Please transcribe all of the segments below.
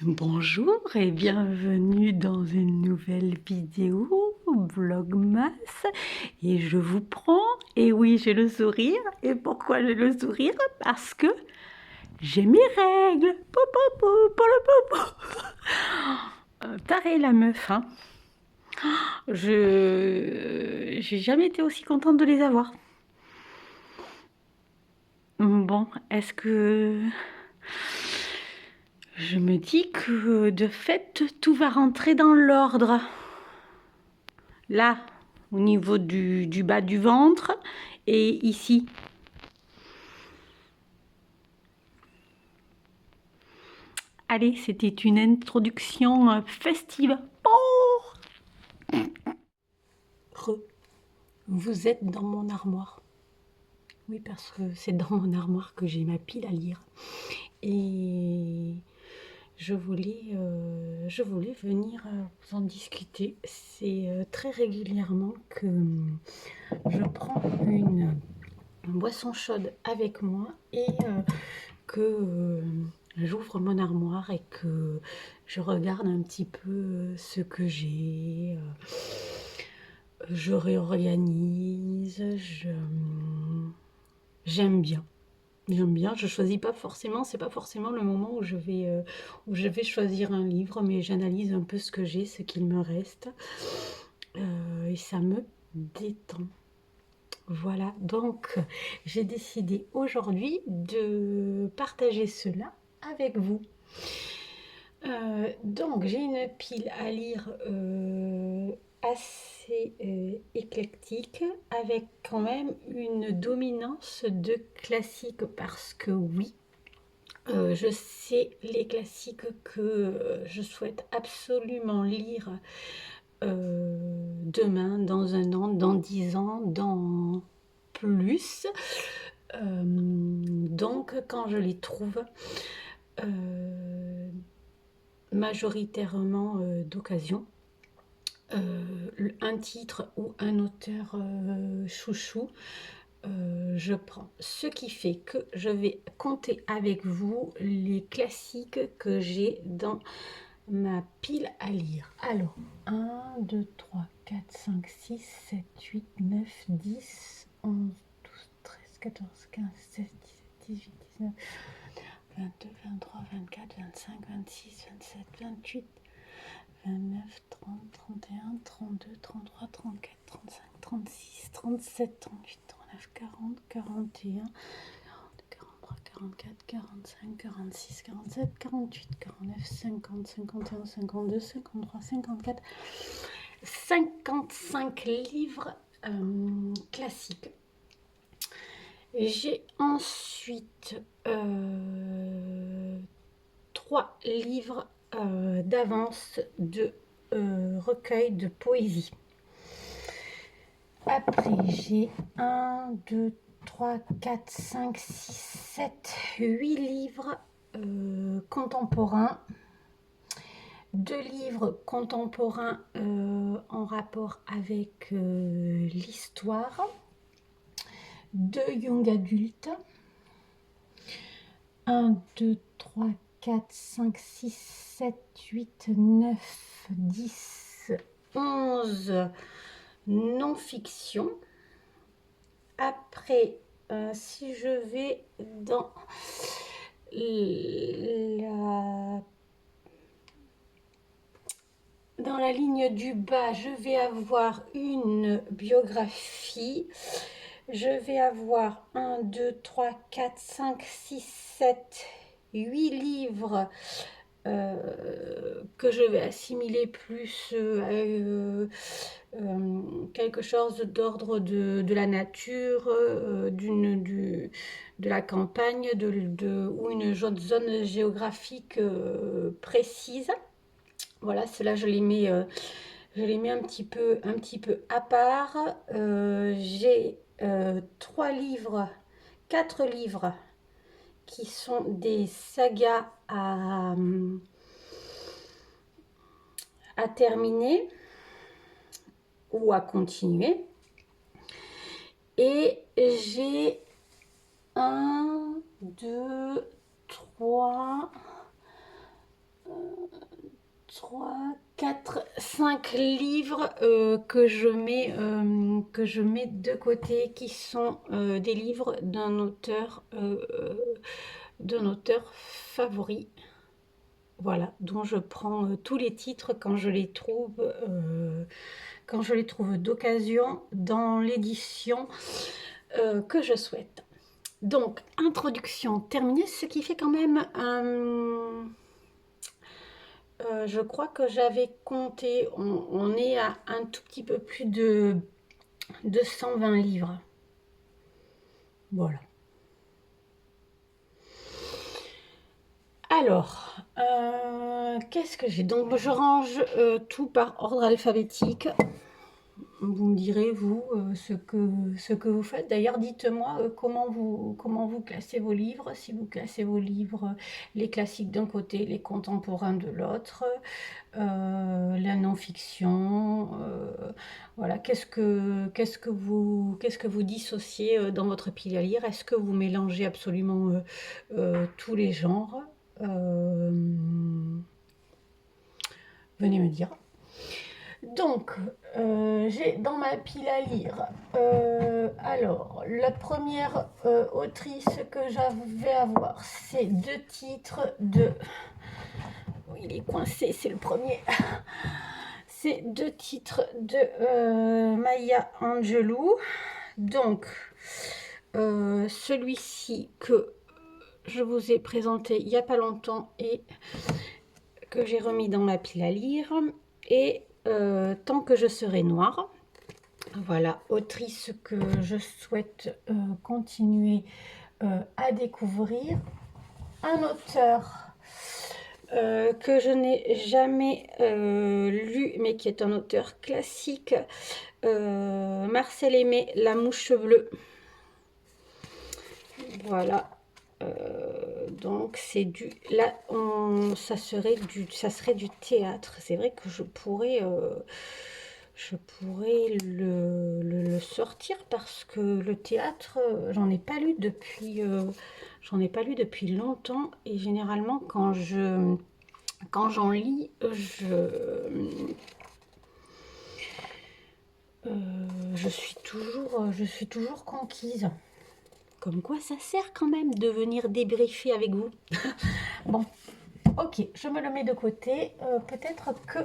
Bonjour et bienvenue dans une nouvelle vidéo Vlogmas et je vous prends, et oui j'ai le sourire, et pourquoi j'ai le sourire? Parce que j'ai mes règles. Po, po, po, po, po, po. Tarée la meuf, hein. J'ai jamais été aussi contente de les avoir. Bon, est-ce que je me dis que de fait tout va rentrer dans l'ordre? Là, au niveau du bas du ventre et ici. Allez, c'était une introduction festive. Oh, vous êtes dans mon armoire. Oui, parce que c'est dans mon armoire que j'ai ma pile à lire. Et je voulais venir vous en discuter. C'est très régulièrement que je prends une boisson chaude avec moi et que j'ouvre mon armoire et que je regarde un petit peu ce que j'ai, je réorganise, j'aime bien. J'aime bien, je choisis pas forcément, c'est pas forcément le moment où je vais choisir un livre, mais j'analyse un peu ce que j'ai, ce qu'il me reste, et ça me détend. Voilà, donc j'ai décidé aujourd'hui de partager cela avec vous. Donc j'ai une pile à lire assez éclectique, avec quand même une dominance de classiques, parce que oui, je sais les classiques que je souhaite absolument lire demain, dans un an, dans 10 ans, dans plus. Donc quand je les trouve, majoritairement d'occasion, un titre ou un auteur chouchou, je prends. Ce qui fait que je vais compter avec vous les classiques que j'ai dans ma pile à lire. Alors, 1, 2, 3, 4, 5, 6, 7, 8, 9, 10, 11, 12, 13, 14, 15, 16, 17, 18, 19, 22, 23, 24, 25, 26, 27, 28, 29, 30, 31, 32, 33, 34, 35, 36, 37, 38, 39, 40, 41, 43, 44, 45, 46, 47, 48, 49, 50, 51, 52, 53, 54, 55 livres classiques. J'ai ensuite 3 livres d'avance de recueil de poésie. Après, j'ai 1, 2, 3, 4, 5, 6, 7, 8 livres contemporains. 2 livres contemporains en rapport avec l'histoire. 2 young adultes. 1, 2, 3, 4, 5, 6, 7, 8, 9, 10, 11 non-fiction. Après, si je vais dans la ligne du bas, je vais avoir une biographie. Je vais avoir 1, 2, 3, 4, 5, 6, 7, 8 livres que je vais assimiler plus quelque chose d'ordre de la nature, de la campagne, ou une zone géographique précise. Voilà, cela je les mets un petit peu à part. J'ai 3 livres, 4 livres qui sont des sagas à terminer ou à continuer. Et j'ai 1, 2, 3, 3, 4, 5 livres que je mets de côté, qui sont des livres d'un auteur favori. Voilà, dont je prends tous les titres quand je les trouve d'occasion dans l'édition que je souhaite. Donc, introduction terminée, ce qui fait quand même je crois que j'avais compté, on est à un tout petit peu plus de 120 livres. Voilà. Alors, qu'est-ce que j'ai? Donc, je range tout par ordre alphabétique. Vous me direz, vous, ce que vous faites. D'ailleurs, dites-moi comment vous classez vos livres. Si vous classez vos livres, les classiques d'un côté, les contemporains de l'autre, la non-fiction. Voilà, qu'est-ce que vous dissociez dans votre pile à lire? Est-ce que vous mélangez absolument tous les genres? Venez me dire. Donc, j'ai dans ma pile à lire, alors, la première autrice que j'avais à voir, c'est 2 titres de... Oh, il est coincé, c'est le premier. C'est 2 titres de Maya Angelou. Donc, celui-ci que je vous ai présenté il n'y a pas longtemps et que j'ai remis dans ma pile à lire, et Tant que je serai noire. Voilà, autrice que je souhaite continuer à découvrir. Un auteur que je n'ai jamais lu, mais qui est un auteur classique, Marcel Aimé, La Mouche Bleue. Voilà. Donc c'est du là ça serait du théâtre. C'est vrai que je pourrais le sortir, parce que le théâtre, j'en ai pas lu depuis longtemps, et généralement quand j'en lis, je suis toujours conquise. Comme quoi, ça sert quand même de venir débriefer avec vous. Bon, ok, je me le mets de côté. Peut-être que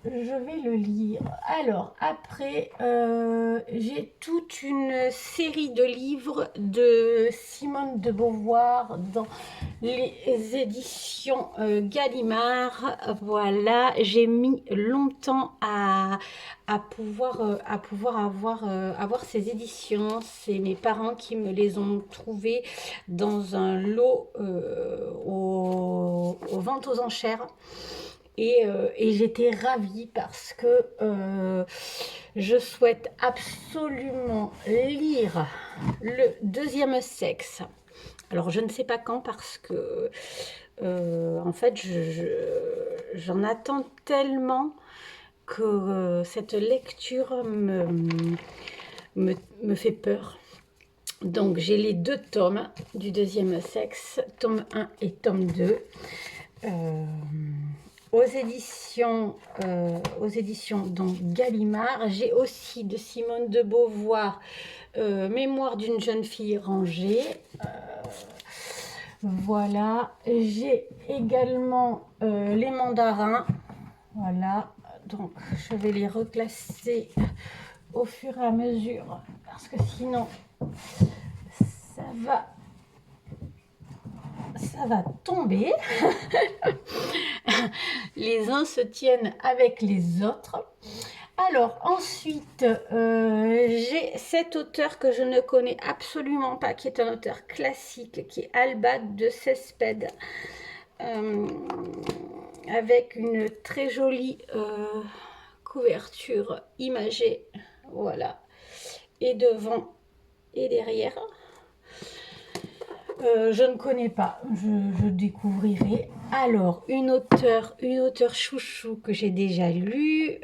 je vais le lire. Alors, après, j'ai toute une série de livres de Simone de Beauvoir dans les éditions Gallimard. Voilà, j'ai mis longtemps à pouvoir avoir ces éditions. C'est mes parents qui me les ont trouvées dans un lot aux ventes aux enchères. Et j'étais ravie, parce que je souhaite absolument lire Le Deuxième Sexe. Alors, je ne sais pas quand, parce que en fait, j'en attends tellement que cette lecture me fait peur. Donc, j'ai les 2 tomes du Deuxième Sexe, tome 1 et tome 2. Aux éditions donc Gallimard. J'ai aussi de Simone de Beauvoir, Mémoire d'une jeune fille rangée. Voilà, j'ai également les mandarins. Voilà, donc je vais les reclasser au fur et à mesure, parce que sinon ça va tomber. Les uns se tiennent avec les autres. Alors, ensuite, j'ai cet auteur que je ne connais absolument pas, qui est un auteur classique, qui est Albade de Cespedes, avec une très jolie couverture imagée, voilà, et devant et derrière. Je ne connais pas, je découvrirai. Alors, une auteure chouchou que j'ai déjà lu,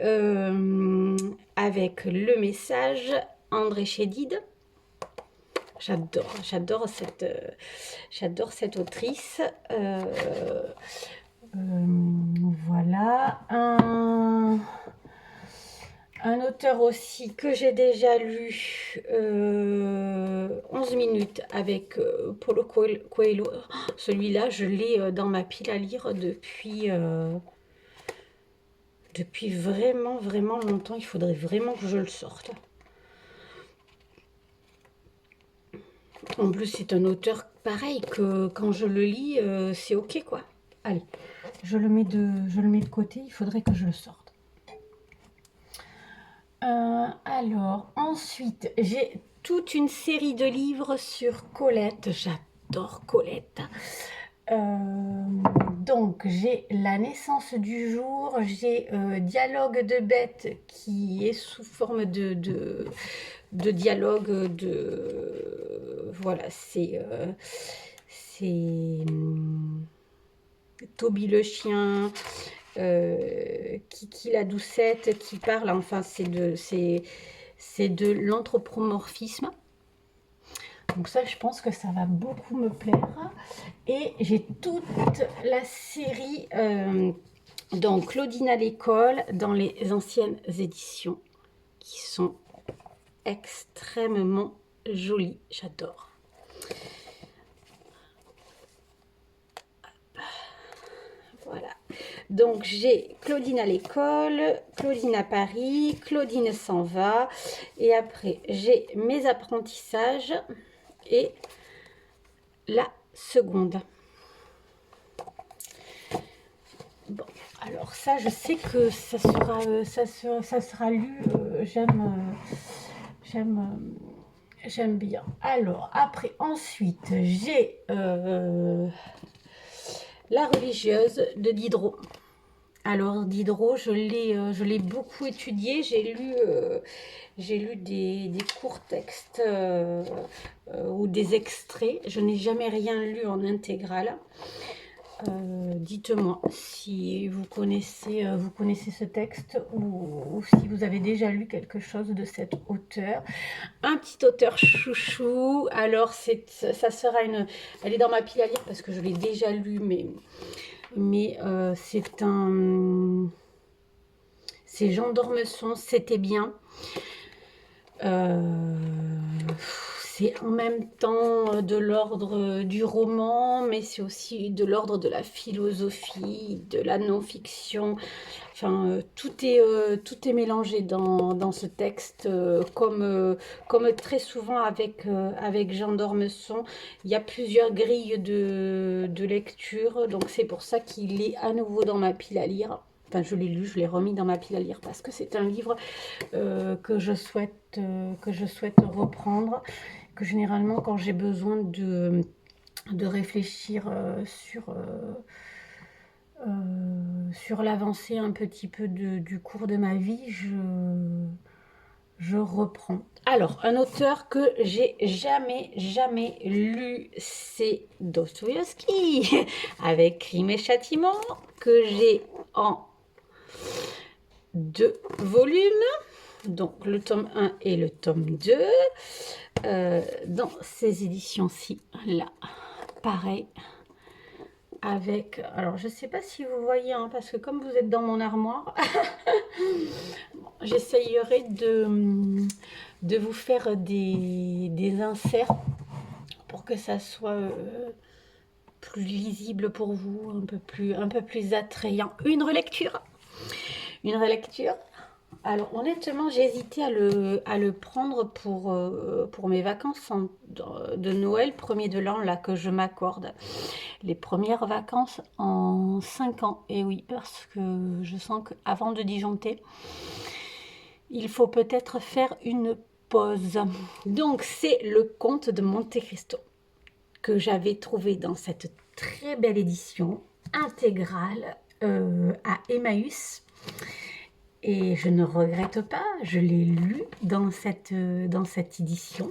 avec Le Message, André Chédid. J'adore cette autrice. Voilà. Un auteur aussi que j'ai déjà lu, 11 minutes avec Paulo Coelho. Celui-là, je l'ai dans ma pile à lire depuis vraiment, vraiment longtemps. Il faudrait vraiment que je le sorte. En plus, c'est un auteur pareil que quand je le lis, c'est ok quoi. Allez, je le mets de côté, il faudrait que je le sorte. Alors, ensuite, j'ai toute une série de livres sur Colette. J'adore Colette. Donc, j'ai La naissance du jour, j'ai Dialogue de bêtes qui est sous forme de dialogue voilà, c'est Toby le chien, Kiki la doucette qui parle, enfin c'est de l'anthropomorphisme. Donc ça, je pense que ça va beaucoup me plaire. Et j'ai toute la série donc Claudine à l'école dans les anciennes éditions qui sont extrêmement jolies. J'adore. Voilà. Donc j'ai Claudine à l'école, Claudine à Paris, Claudine s'en va. Et après, j'ai mes apprentissages et la seconde. Bon, alors ça, je sais que ça sera lu. J'aime bien. Alors, après, ensuite, j'ai La religieuse de Diderot. Alors, Diderot, je l'ai beaucoup étudié. J'ai lu des courts textes ou des extraits. Je n'ai jamais rien lu en intégral. Dites-moi si vous connaissez ce texte ou si vous avez déjà lu quelque chose de cet auteur. Un petit auteur chouchou. Alors, ça sera elle est dans ma pile à lire parce que je l'ai déjà lu, mais c'est Jean d'Ormesson, c'était bien. C'est en même temps de l'ordre du roman, mais c'est aussi de l'ordre de la philosophie, de la non-fiction. Enfin, tout est mélangé dans ce texte, comme très souvent avec Jean d'Ormesson. Il y a plusieurs grilles de lecture, donc c'est pour ça qu'il est à nouveau dans ma pile à lire. Enfin, je l'ai lu, je l'ai remis dans ma pile à lire parce que c'est un livre que je souhaite reprendre, que généralement quand j'ai besoin de réfléchir sur l'avancée un petit peu du cours de ma vie, je reprends. Alors, un auteur que j'ai jamais lu, c'est Dostoïevski, avec Crime et Châtiment, que j'ai en 2 volumes, donc le tome 1 et le tome 2, dans ces éditions-ci, là, pareil, avec, alors je sais pas si vous voyez, hein, parce que comme vous êtes dans mon armoire, bon, j'essayerai de vous faire des inserts pour que ça soit plus lisible pour vous, un peu plus attrayant. Une relecture. Alors honnêtement, j'ai hésité à le prendre pour mes vacances de Noël, premier de l'an, là, que je m'accorde. Les premières vacances en 5 ans. Et oui, parce que je sens qu'avant de disjoncter, il faut peut-être faire une pause. Donc c'est le Comte de Monte Cristo que j'avais trouvé dans cette très belle édition intégrale à Emmaüs. Et je ne regrette pas, je l'ai lu dans cette édition.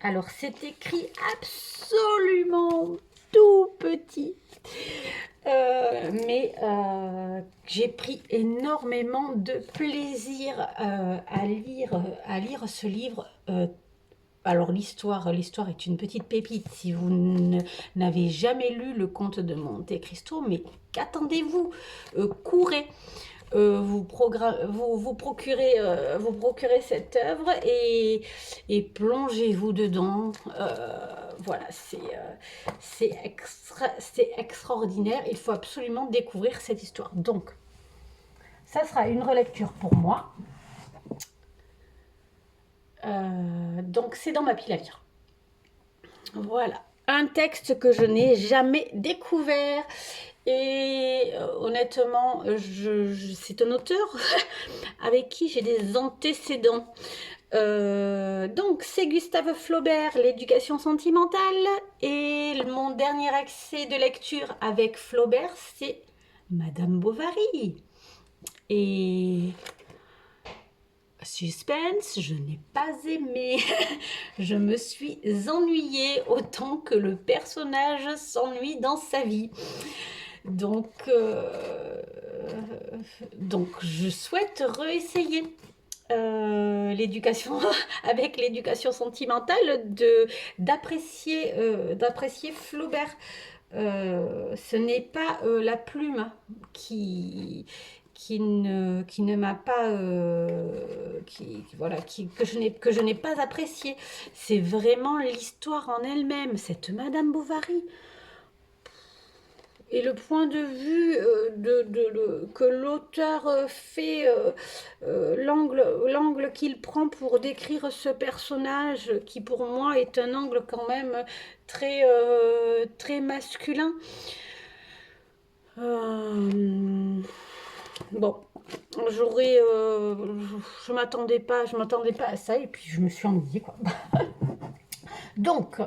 Alors, c'est écrit absolument tout petit, mais j'ai pris énormément de plaisir à lire ce livre alors l'histoire est une petite pépite. Si vous n'avez jamais lu le Comte de Monte Cristo, mais qu'attendez-vous? Courez, vous procurez cette œuvre et plongez-vous dedans. Voilà, c'est extraordinaire. Il faut absolument découvrir cette histoire. Donc, ça sera une relecture pour moi. Donc, c'est dans ma pile à lire. Voilà, un texte que je n'ai jamais découvert. Et honnêtement, c'est un auteur avec qui j'ai des antécédents. Donc, c'est Gustave Flaubert, l'éducation sentimentale. Et mon dernier accès de lecture avec Flaubert, c'est Madame Bovary. Et suspense, je n'ai pas aimé. Je me suis ennuyée autant que le personnage s'ennuie dans sa vie. Donc je souhaite réessayer l'éducation avec l'éducation sentimentale, d'apprécier Flaubert. Ce n'est pas la plume qui ne m'a pas voilà, que je n'ai pas apprécié. C'est vraiment l'histoire en elle-même, cette Madame Bovary. Et le point de vue que l'auteur fait, l'angle qu'il prend pour décrire ce personnage, qui pour moi est un angle quand même très, très masculin. Bon, je m'attendais pas à ça et puis je me suis ennuyée, quoi. Donc,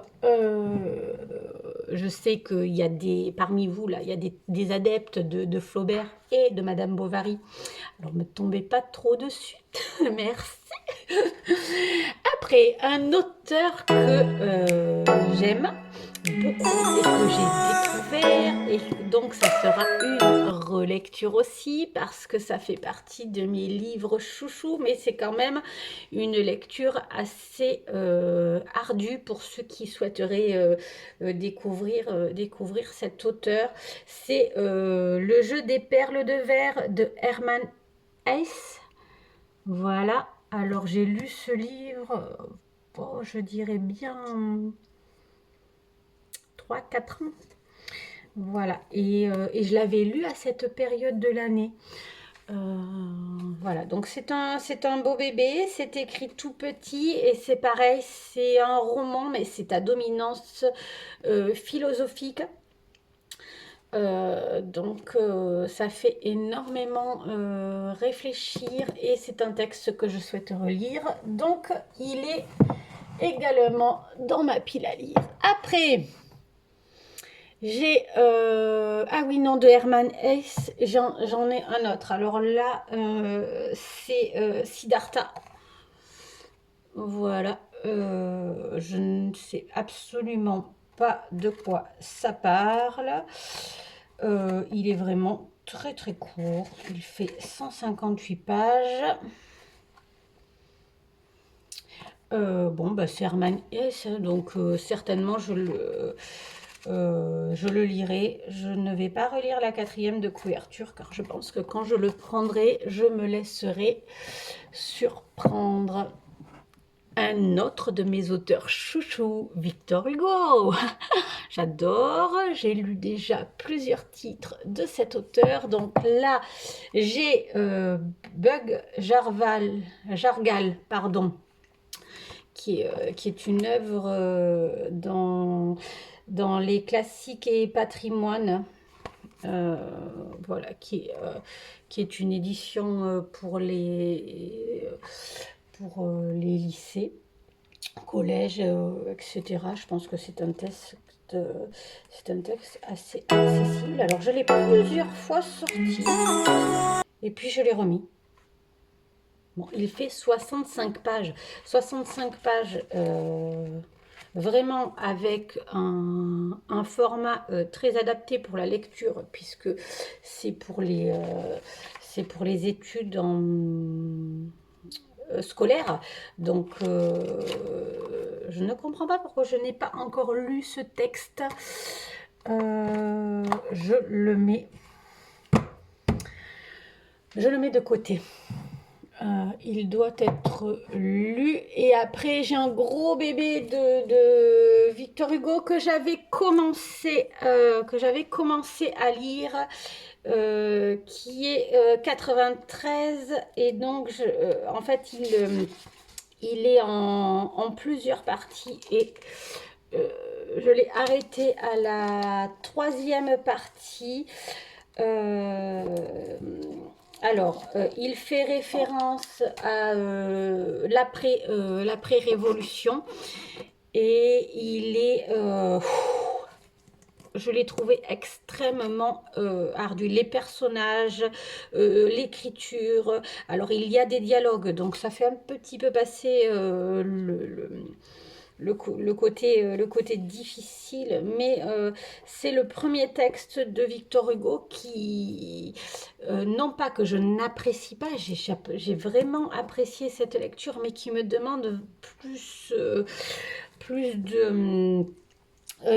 je sais qu'il y a parmi vous, là, il y a des adeptes de Flaubert et de Madame Bovary. Alors, ne me tombez pas trop dessus. Merci. Après, un auteur que j'aime beaucoup et que j'ai découvert, et donc ça sera une relecture aussi parce que ça fait partie de mes livres chouchous, mais c'est quand même une lecture assez ardue pour ceux qui souhaiteraient découvrir cet auteur. C'est Le jeu des perles de verre de Hermann Hesse. Voilà, alors j'ai lu ce livre, je dirais bien 3-4 ans. Voilà, et je l'avais lu à cette période de l'année. Voilà, donc c'est un beau bébé, c'est écrit tout petit et c'est pareil, c'est un roman, mais c'est à dominance philosophique. Donc ça fait énormément réfléchir et c'est un texte que je souhaite relire. Donc il est également dans ma pile à lire. Après, j'ai ah oui, non, de Hermann Hesse, j'en ai un autre. Alors là, c'est Siddhartha. Voilà, je ne sais absolument pas de quoi ça parle. Il est vraiment très très court. Il fait 158 pages. Bon, bah, c'est Hermann Hesse, donc certainement je le lirai. Je ne vais pas relire la 4e de couverture car je pense que quand je le prendrai, je me laisserai surprendre. Un autre de mes auteurs chouchou, Victor Hugo. J'adore, j'ai lu déjà plusieurs titres de cet auteur. Donc là, j'ai Bug Jargal, pardon, qui est une œuvre dans les classiques et patrimoine. Voilà, qui est une édition pour les lycées, collèges, etc. Je pense que c'est un texte assez accessible. Alors, je l'ai plusieurs fois sorti et puis je l'ai remis. Bon, il fait 65 pages. 65 pages, vraiment avec un format très adapté pour la lecture, puisque c'est pour les études scolaires. Donc je ne comprends pas pourquoi je n'ai pas encore lu ce texte. Je le mets de côté. Il doit être lu. Et après, j'ai un gros bébé de Victor Hugo que j'avais commencé à lire, qui est 93. Et donc, en fait, il est en plusieurs parties. Et je l'ai arrêté à la 3e partie. Alors, il fait référence à l'après-révolution et il est, je l'ai trouvé extrêmement ardu. Les personnages, l'écriture, alors il y a des dialogues, donc ça fait un petit peu passer le côté difficile, mais c'est le premier texte de Victor Hugo qui, non pas que je n'apprécie pas, j'ai vraiment apprécié cette lecture, mais qui me demande plus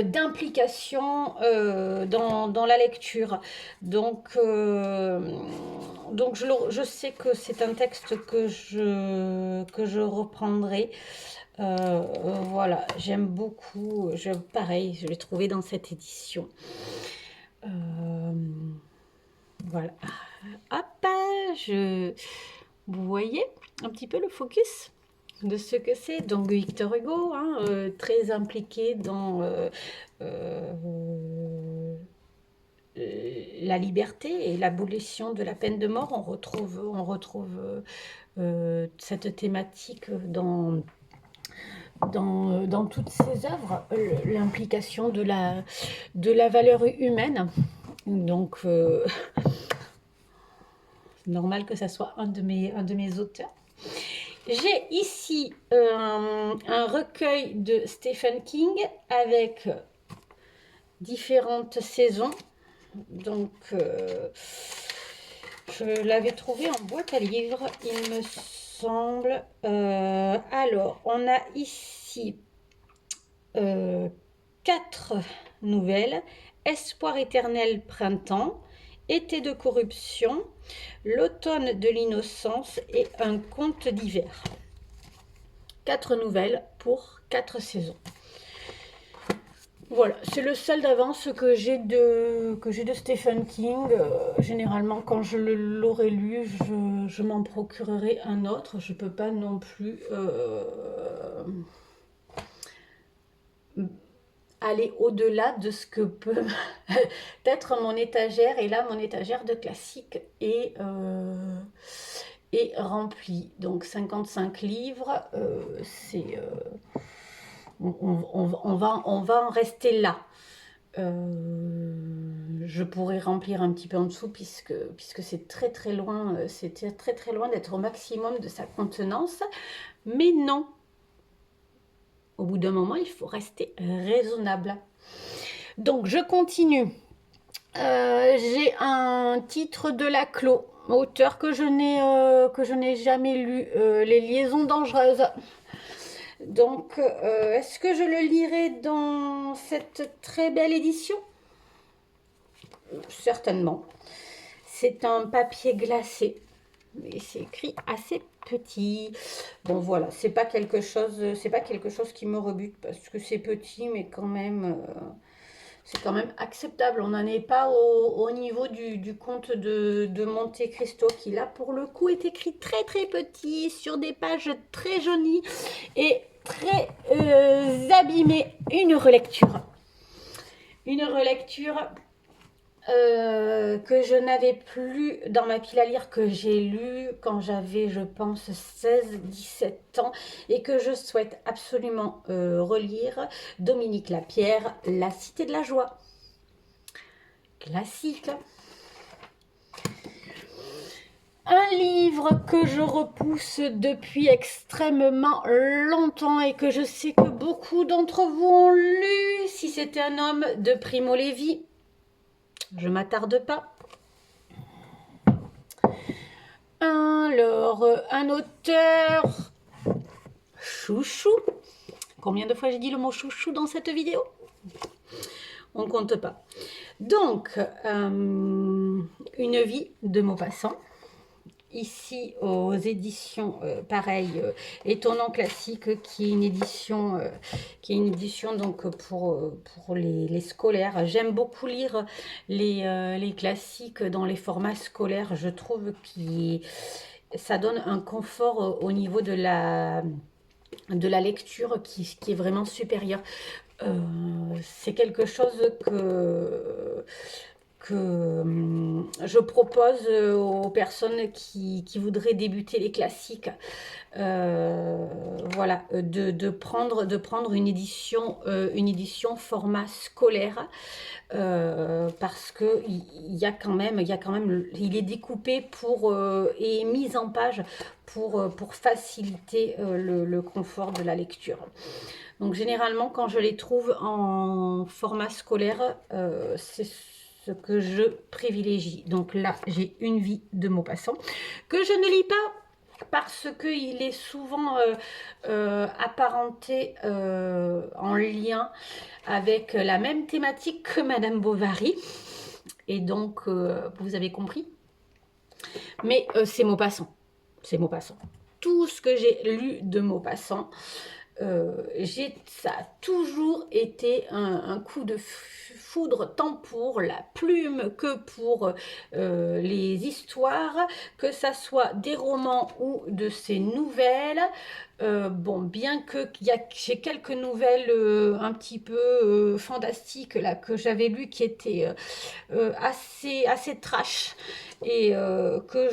d'implication dans la lecture. Donc je sais que c'est un texte que je reprendrai. Voilà, j'aime beaucoup. Pareil, je l'ai trouvé dans cette édition. Voilà. Hop, vous voyez un petit peu le focus de ce que c'est. Donc Victor Hugo, hein, très impliqué dans la liberté et l'abolition de la peine de mort. On retrouve cette thématique dans toutes ses œuvres, l'implication de la valeur humaine. Donc, c'est normal que ça soit un de mes auteurs. J'ai ici un recueil de Stephen King avec différentes saisons. Donc, je l'avais trouvé en boîte à livres, il me semble. Alors, on a ici 4 nouvelles. Espoir éternel printemps, été de corruption, l'automne de l'innocence et un conte d'hiver. 4 nouvelles pour 4 saisons. Voilà, c'est le seul d'avance que j'ai de Stephen King. Généralement, quand je l'aurai lu, je m'en procurerai un autre. Je ne peux pas non plus aller au-delà de ce que peut être mon étagère. Et là, mon étagère de classique est remplie. Donc 55 livres, c'est... on va en rester là. Je pourrais remplir un petit peu en dessous puisque c'est très loin, c'était très loin d'être au maximum de sa contenance. Mais non, au bout d'un moment, il faut rester raisonnable. Donc, je continue. J'ai un titre de Laclos, auteur que je n'ai jamais lu, Les liaisons dangereuses. Donc, est-ce que je le lirai dans cette très belle édition? Certainement. C'est un papier glacé. Mais c'est écrit assez petit. Bon voilà, c'est pas quelque chose qui me rebute parce que c'est petit, mais quand même, c'est quand même acceptable. On n'en est pas au niveau du conte de Monte Cristo qui là pour le coup est écrit très petit sur des pages très jaunies et très abîmées. Une relecture. Que je n'avais plus dans ma pile à lire, que j'ai lu quand j'avais, je pense, 16-17 ans et que je souhaite absolument relire. Dominique Lapierre, La Cité de la Joie. Classique. Un livre que je repousse depuis extrêmement longtemps et que je sais que beaucoup d'entre vous ont lu, Si c'était un homme, de Primo Levi. Je ne m'attarde pas. Alors, un auteur chouchou Combien de fois j'ai dit le mot chouchou dans cette vidéo? On ne compte pas. Donc, une vie de Maupassant. Ici, aux éditions, pareil, Étonnant Classique, qui est une édition, donc pour les scolaires. J'aime beaucoup lire les classiques dans les formats scolaires. Je trouve que ça donne un confort au niveau de la lecture qui est vraiment supérieur. C'est quelque chose que je propose aux personnes qui voudraient débuter les classiques. Voilà, de prendre une édition format scolaire, parce que il y a quand même, il est découpé et mis en page pour faciliter le confort de la lecture. Donc généralement, quand je les trouve en format scolaire, c'est ce que je privilégie. Donc là, j'ai une vie de Maupassant que je ne lis pas parce qu'il est souvent apparenté en lien avec la même thématique que Madame Bovary. Et donc, vous avez compris. Mais c'est Maupassant. C'est Maupassant. Tout ce que j'ai lu de Maupassant, ça a toujours été un coup de foudre, tant pour la plume que pour les histoires, que ça soit des romans ou de ses nouvelles. Bon, bien que j'ai quelques nouvelles un petit peu fantastiques là que j'avais lues qui étaient assez trash, et que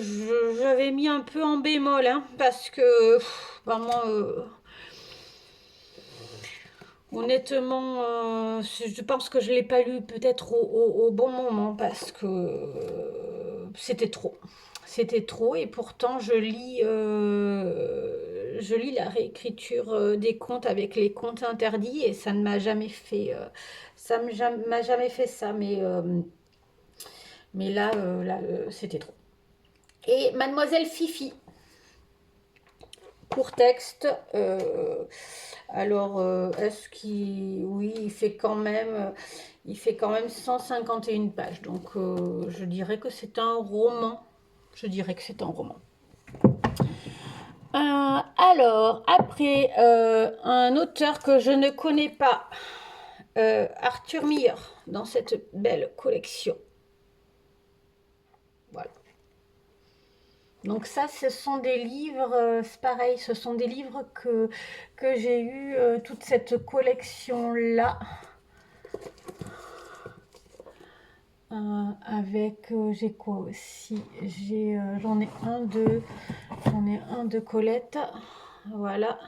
j'avais mis un peu en bémol, hein, parce que vraiment honnêtement, je pense que je ne l'ai pas lu peut-être au bon moment, parce que c'était trop. C'était trop, et pourtant je lis la réécriture des contes avec les contes interdits, et ça ne m'a jamais fait m'a jamais fait ça, mais là, c'était trop. Et Mademoiselle Fifi, pour texte, alors est-ce qu'il... Oui, il fait quand même 151 pages, donc je dirais que c'est un roman. Alors, après, un auteur que je ne connais pas, Arthur Miller, dans cette belle collection. Voilà. Donc ça, ce sont des livres, c'est pareil, ce sont des livres que j'ai eu, toute cette collection-là. Avec, j'ai quoi aussi? J'en ai un de Colette. Voilà.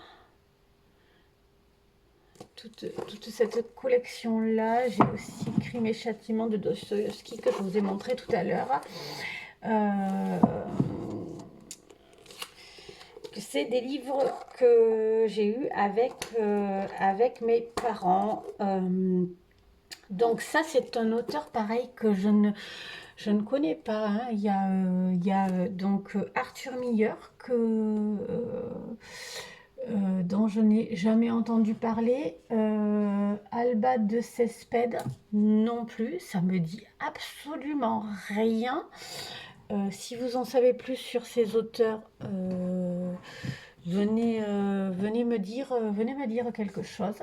Toute cette collection-là. J'ai aussi Crimes et Châtiments de Dostoïevski, que je vous ai montré tout à l'heure. C'est des livres que j'ai eus avec mes parents. Donc ça, c'est un auteur pareil que je ne connais pas, hein. Il y a donc Arthur Miller, dont je n'ai jamais entendu parler. Alba de Cespedes non plus, ça me dit absolument rien. Si vous en savez plus sur ces auteurs, venez me dire quelque chose.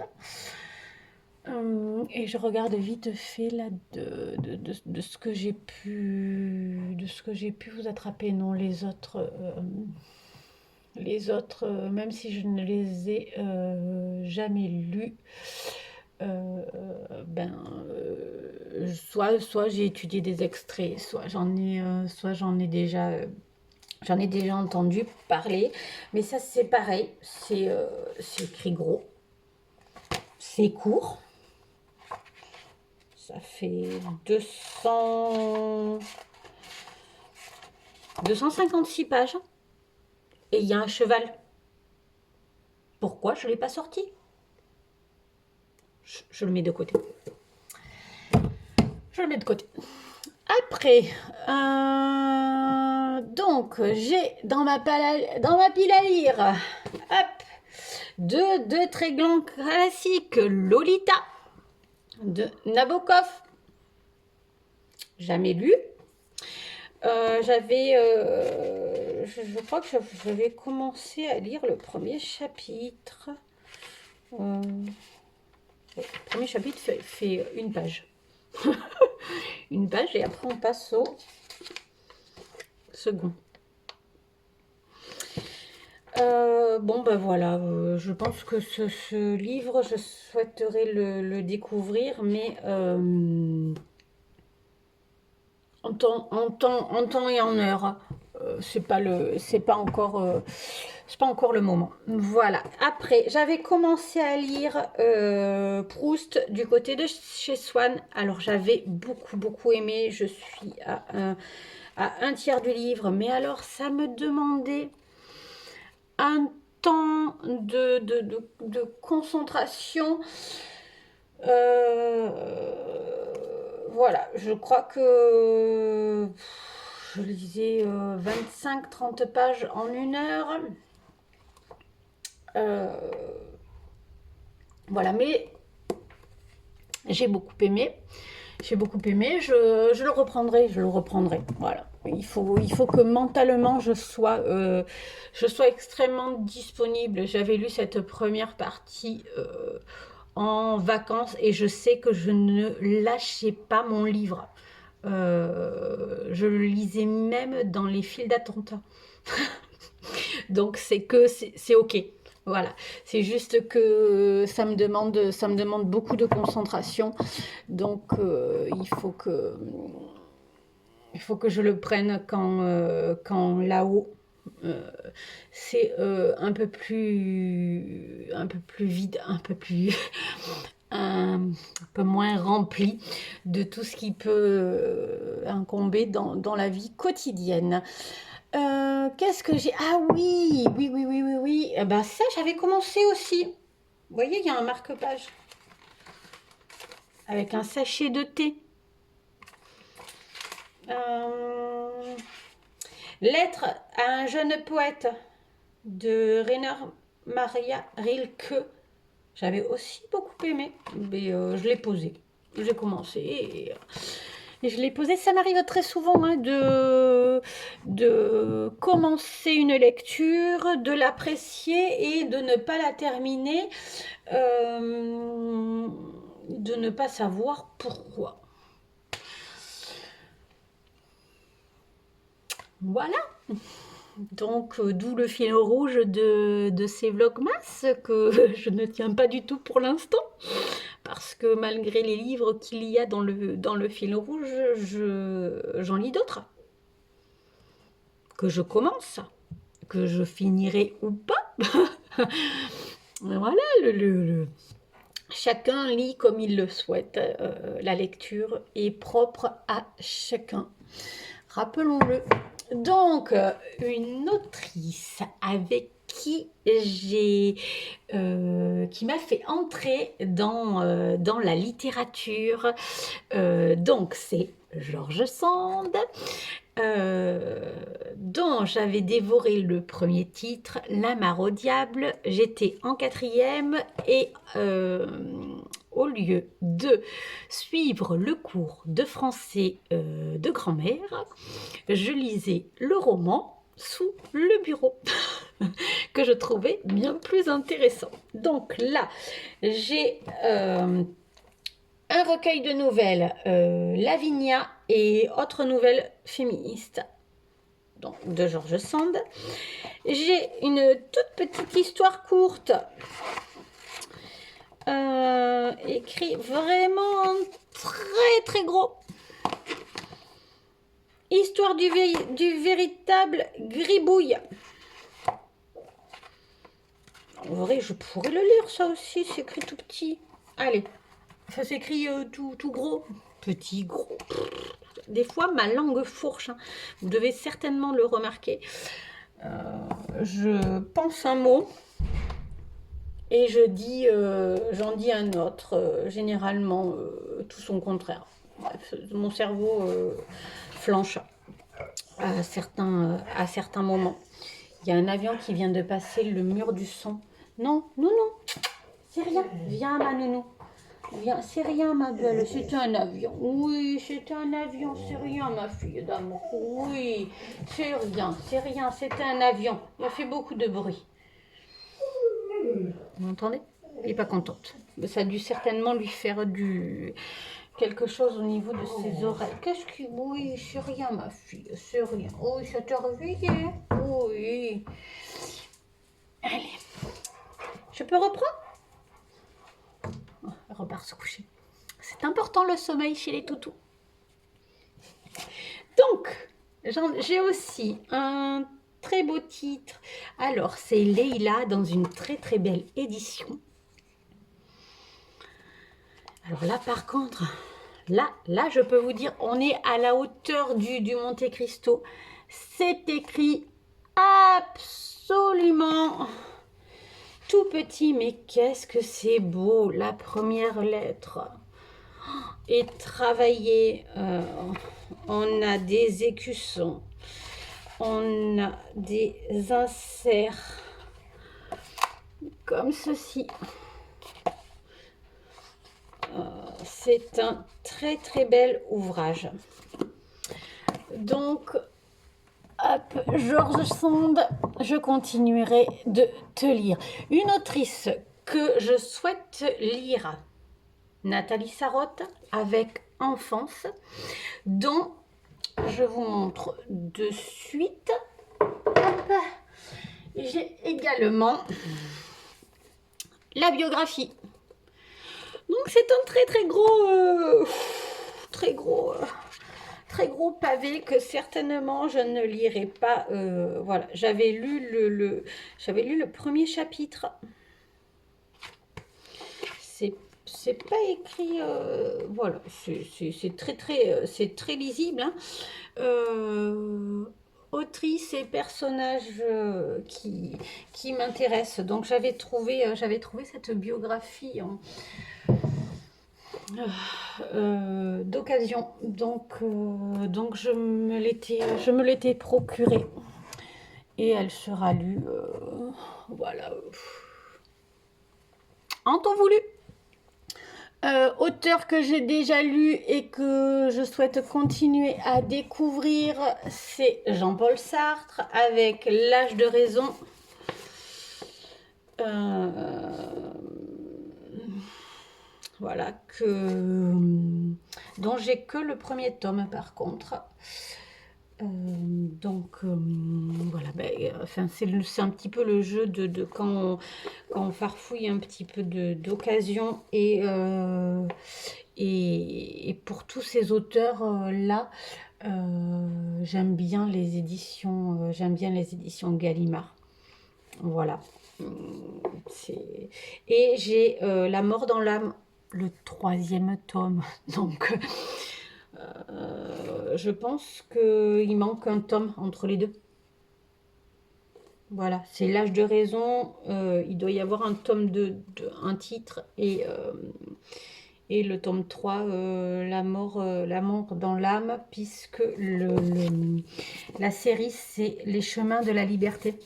Et je regarde vite fait là de ce que j'ai pu vous attraper. Non, les autres, même si je ne les ai jamais lus, soit j'ai étudié des extraits, soit j'en ai déjà entendu parler. Mais ça, c'est pareil, c'est écrit gros, c'est court. Ça fait 256 pages. Et il y a un cheval. Pourquoi je ne l'ai pas sorti? Je le mets de côté. Après, donc, j'ai dans ma pile à lire, hop, deux très grands classiques, Lolita de Nabokov, jamais lu. Je crois que j'avais commencé à lire le premier chapitre. Le premier chapitre fait une page. Une page et après on passe au second. Bon ben voilà, je pense que ce livre, je souhaiterais le découvrir, mais en temps et en heure. C'est pas encore le moment. Voilà. Après, j'avais commencé à lire Proust du côté de chez Swann. Alors j'avais beaucoup aimé. Je suis à un tiers du livre, mais alors ça me demandait un temps de concentration. Voilà, je crois que je lisais 25-30 pages en 1 heure. Voilà, mais j'ai beaucoup aimé. Je le reprendrai. Voilà. Il faut que mentalement je sois extrêmement disponible. J'avais lu cette première partie en vacances et je sais que je ne lâchais pas mon livre. Je le lisais même dans les files d'attentat. Donc c'est ok. Voilà, c'est juste que ça me demande beaucoup de concentration. Donc il faut que je le prenne quand là-haut c'est un peu plus vide, un peu moins rempli de tout ce qui peut incomber dans la vie quotidienne. Qu'est-ce que j'ai? Ah oui. Eh ben ça, j'avais commencé aussi. Vous voyez, il y a un marque-page avec un sachet de thé. Lettre à un jeune poète de Rainer Maria Rilke. J'avais aussi beaucoup aimé, mais je l'ai posé. J'ai commencé et je l'ai posé. Ça m'arrive très souvent hein, de commencer une lecture, de l'apprécier et de ne pas la terminer, de ne pas savoir pourquoi. Voilà. Donc, d'où le fil rouge de ces vlogmas que je ne tiens pas du tout pour l'instant. Parce que malgré les livres qu'il y a dans le fil rouge, j'en lis d'autres. Que je commence, que je finirai ou pas. Voilà, chacun lit comme il le souhaite. La lecture est propre à chacun. Rappelons-le. Donc, une autrice avec qui m'a fait entrer dans la littérature. Donc, c'est George Sand, dont j'avais dévoré le premier titre, La Mare au diable. J'étais en 4e et au lieu de suivre le cours de français de grand-mère, je lisais le roman sous le bureau, que je trouvais bien plus intéressant. Donc là, j'ai un recueil de nouvelles, Lavinia et autres nouvelles féministes, donc de George Sand. J'ai une toute petite histoire courte, écrit vraiment très gros. Histoire du véritable gribouille. En vrai, je pourrais le lire, ça aussi. C'est écrit tout petit. Allez, ça s'écrit tout gros. Petit, gros. Des fois, ma langue fourche. Hein. Vous devez certainement le remarquer. Je pense un mot et j'en dis un autre. Généralement, tout son contraire. Bref, mon cerveau flanche à certains moments. Il y a un avion qui vient de passer le mur du son. Non, non, non, c'est rien. Viens, ma nounou. Viens, c'est rien, ma belle, c'est un avion. Oui, c'est un avion, c'est rien, ma fille d'amour. Oui, c'est rien, c'est un avion. Il a fait beaucoup de bruit. Vous entendez? Il n'est pas contente. Ça a dû certainement lui faire quelque chose au niveau de ses oreilles. Qu'est-ce que... Oui, c'est rien, ma fille, c'est rien. Oui, ça t'a réveillé? Oui. Allez, je peux reprendre? Oh, elle repart se coucher. C'est important le sommeil chez les toutous. Donc, j'ai aussi un très beau titre. Alors, c'est Leila dans une très très belle édition. Alors là, par contre, là, je peux vous dire, on est à la hauteur du Monte Cristo. C'est écrit absolument tout petit, mais qu'est-ce que c'est beau, la première lettre est travaillée. On a des écussons, on a des inserts comme ceci. C'est un très très bel ouvrage. Donc, hop, George Sand, je continuerai de te lire. Une autrice que je souhaite lire, Nathalie Sarraute, avec Enfance, dont je vous montre de suite. J'ai également la biographie. Donc c'est un très gros pavé que certainement je ne lirai pas. Voilà, j'avais lu le premier chapitre. C'est pas écrit, voilà, c'est très lisible, hein. Autrice et personnages qui m'intéressent. Donc j'avais trouvé cette biographie d'occasion. Donc je me l'étais procurée et elle sera lue, voilà, en temps voulu. Auteur que j'ai déjà lu et que je souhaite continuer à découvrir, c'est Jean-Paul Sartre avec L'âge de raison. Voilà, dont j'ai que le premier tome par contre. Voilà, enfin, c'est un petit peu le jeu de quand on farfouille un petit peu d'occasion et pour tous ces auteurs là, j'aime bien les éditions Gallimard. Voilà. Et j'ai La mort dans l'âme, le 3e tome. Donc je pense qu'il manque un tome entre les deux. Voilà, c'est L'âge de raison. Il doit y avoir un tome un titre et le tome 3, la mort dans l'âme, puisque la série, c'est Les chemins de la liberté.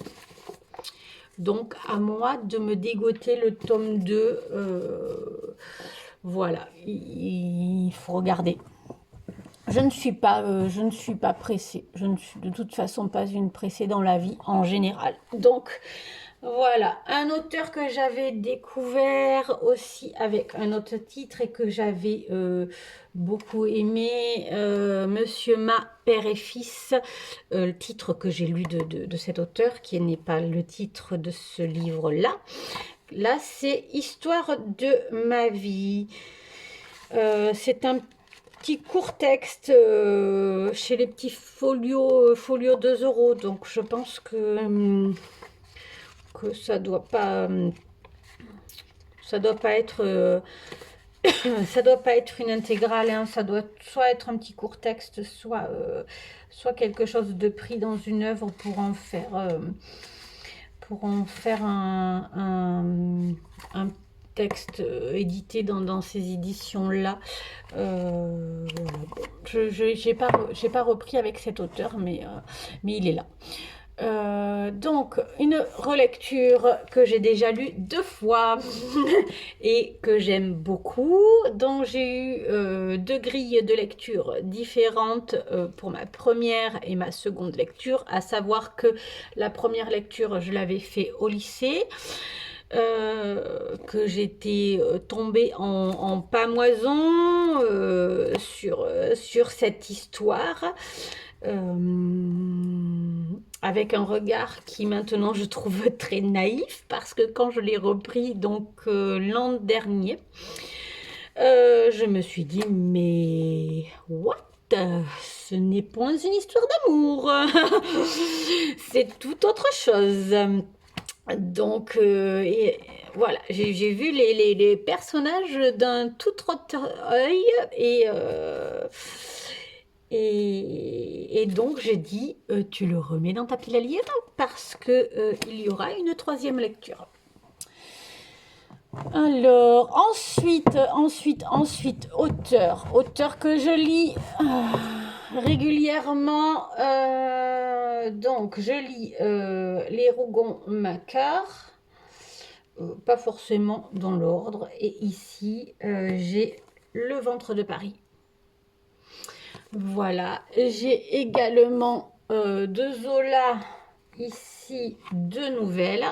Donc, à moi de me dégoter le tome 2. Voilà, il faut regarder. Je ne suis pas pressée. Je ne suis de toute façon pas une pressée dans la vie en général. Donc, voilà. Un auteur que j'avais découvert aussi avec un autre titre et que j'avais beaucoup aimé, Monsieur Ma, Père et Fils, le titre que j'ai lu de cet auteur, qui n'est pas le titre de ce livre-là. Là, c'est Histoire de ma vie. C'est un petit court texte chez les petits folios 2 €. Donc, je pense que ça doit pas être ça doit pas être une intégrale, hein. Ça doit soit être un petit court texte, soit quelque chose de pris dans une œuvre pour en faire un texte édité dans ces éditions là. Voilà. J'ai pas repris avec cet auteur, mais il est là. Donc, une relecture que j'ai déjà lue 2 fois et que j'aime beaucoup, dont j'ai eu 2 grilles de lecture différentes pour ma première et ma seconde lecture, à savoir que la première lecture, je l'avais fait au lycée, que j'étais tombée en pamoison sur cette histoire. Avec un regard qui maintenant je trouve très naïf, parce que quand je l'ai repris donc l'an dernier, je me suis dit mais what, ce n'est point une histoire d'amour, c'est tout autre chose. Donc voilà, j'ai vu les personnages d'un tout autre œil et donc j'ai dit tu le remets dans ta pile à lire parce que il y aura une 3e lecture. Alors ensuite auteur que je lis régulièrement, donc je lis les Rougon-Macquart, pas forcément dans l'ordre, et ici j'ai Le Ventre de Paris. Voilà, j'ai également de Zola ici 2 nouvelles.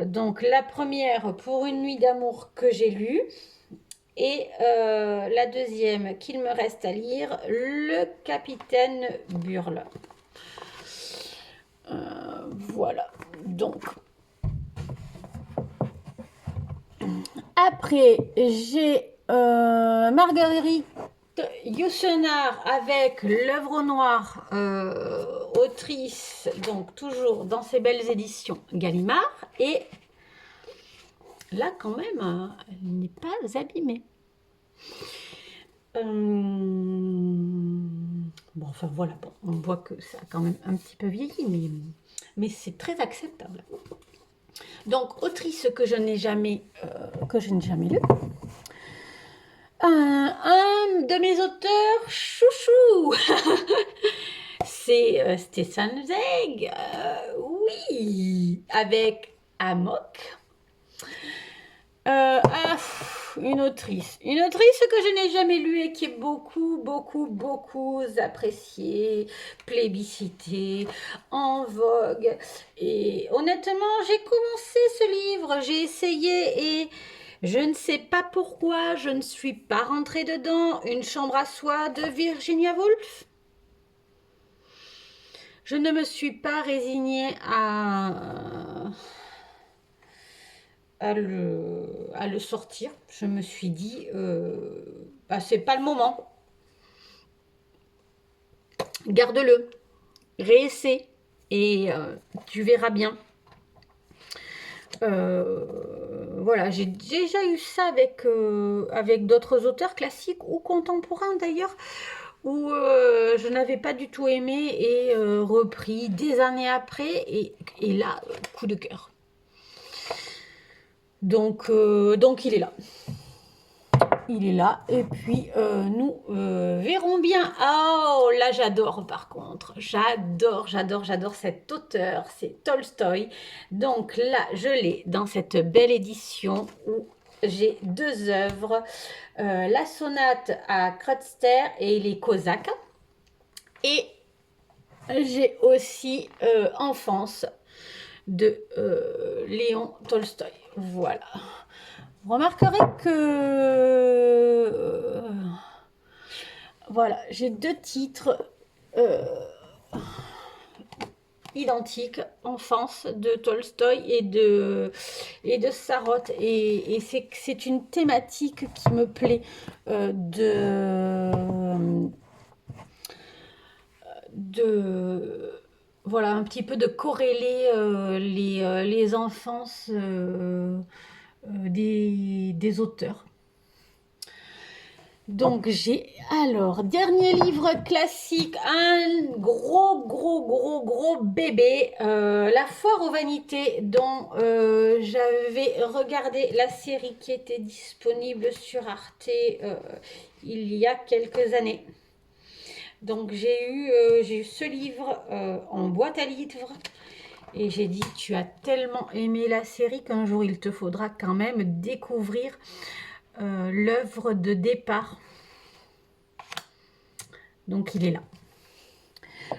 Donc la première, Pour une nuit d'amour, que j'ai lue, et la deuxième qu'il me reste à lire, Le Capitaine Burle. Voilà, donc après j'ai Marguerite Yourcenar avec L'œuvre noire, autrice, donc toujours dans ses belles éditions Gallimard, et là quand même elle n'est pas abîmée. Bon, enfin voilà, bon, on voit que ça a quand même un petit peu vieilli, mais c'est très acceptable. Donc autrice que je n'ai jamais lu. Un de mes auteurs chouchou, c'est Stéphane Zweig, oui, avec Amok. Une autrice que je n'ai jamais lue et qui est beaucoup appréciée, plébiscitée, en vogue. Et honnêtement, j'ai commencé ce livre, j'ai essayé et je ne sais pas pourquoi je ne suis pas rentrée dedans. Une chambre à soi de Virginia Woolf. Je ne me suis pas résignée à le sortir. Je me suis dit, c'est pas le moment. Garde-le, réessaie et tu verras bien. Voilà, j'ai déjà eu ça avec d'autres auteurs classiques ou contemporains d'ailleurs, où je n'avais pas du tout aimé et repris des années après, et là, coup de cœur. Donc il est là. Il est là, et puis nous verrons bien. Oh, là j'adore par contre. J'adore cet auteur, c'est Tolstoï. Donc là, je l'ai dans cette belle édition où j'ai 2 œuvres. La sonate à Kreutzer et les Cosaques. Et j'ai aussi Enfance de Léon Tolstoï. Voilà. Vous remarquerez que voilà, j'ai 2 titres identiques, Enfance de Tolstoï et de Sarotte, et c'est une thématique qui me plaît, voilà, un petit peu de corréler les enfances des auteurs. Donc j'ai alors, dernier livre classique, un gros bébé, La Foire aux Vanités, dont j'avais regardé la série qui était disponible sur Arte il y a quelques années. Donc j'ai eu ce livre en boîte à livres. Et j'ai dit, tu as tellement aimé la série qu'un jour il te faudra quand même découvrir l'œuvre de départ. Donc il est là.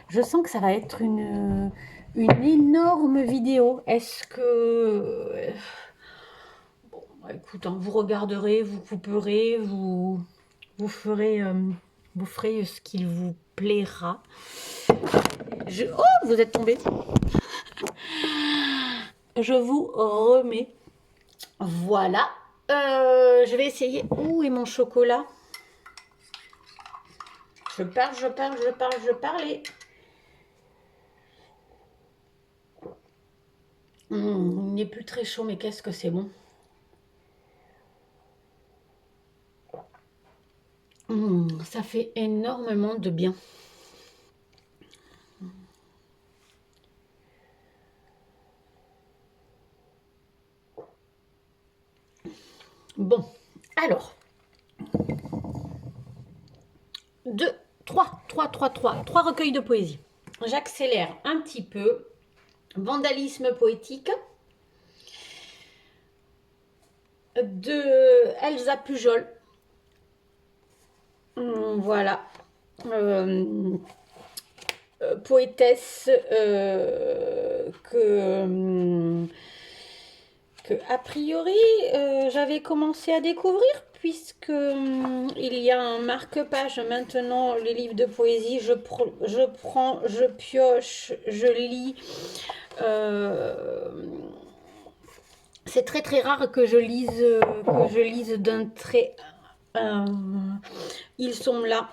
Je sens que ça va être une énorme vidéo. Est-ce que... Bon, écoute, hein, vous regarderez, vous couperez, vous ferez ce qu'il vous plaira. Oh, vous êtes tombé. Je vous remets. Voilà. Je vais essayer. Où est mon chocolat? Je parle et... il n'est plus très chaud, mais qu'est-ce que c'est bon. Ça fait énormément de bien. Bon, alors. 3 recueils de poésie. J'accélère un petit peu. Vandalisme poétique de Elsa Pujol. Voilà. Poétesse que a priori j'avais commencé à découvrir, puisque il y a un marque-page maintenant. Les livres de poésie, je prends, je pioche, je lis. C'est très très rare que je lise d'un trait. Ils sont là.